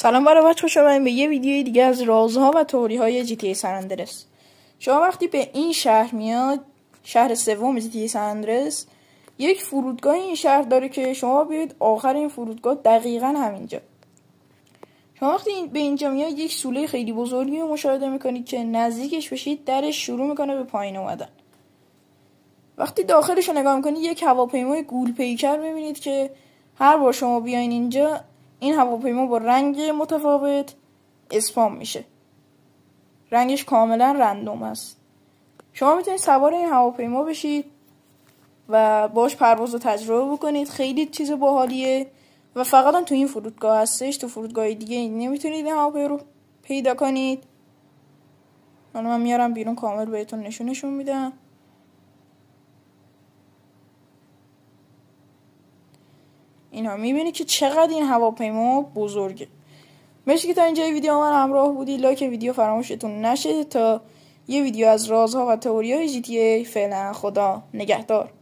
سلام برای بچه‌ها، خوش اومدید به یه ویدیوی دیگه از رازها و تئوری‌های GTA San Andreas. شما وقتی به این شهر میاد، شهر سوم GTA San Andreas، یک فرودگاه این شهر داره که شما بیاید آخر این فرودگاه دقیقاً همینجا. شما وقتی به اینجا میاد یک سوله خیلی بزرگی رو مشاهده میکنید که نزدیکش بشید درش شروع میکنه به پایین اومدن. وقتی داخلش رو نگاه میکنید یک هواپیمای گول پیکر میبینید که هر بار شما بیاین اینجا این هواپیما با رنگ متفاوت اسپام میشه. رنگش کاملا رندوم است. شما میتونید سوار این هواپیما بشید و باش پرواز رو تجربه بکنید. خیلی چیز باحالیه و فقط هم تو این فرودگاه هستش. تو فرودگاه دیگه نمیتونید این هواپیما رو پیدا کنید. من میارم بیرون کامل بهتون نشون میدم. اینا میبینی که چقدر این هواپیما بزرگه. مرسی که تا اینجای ویدیو من همراه بودی. لایک ویدیو فراموشتون نشه تا یه ویدیو از رازها و تئوری‌های GTA. فعلا خدا نگهدار.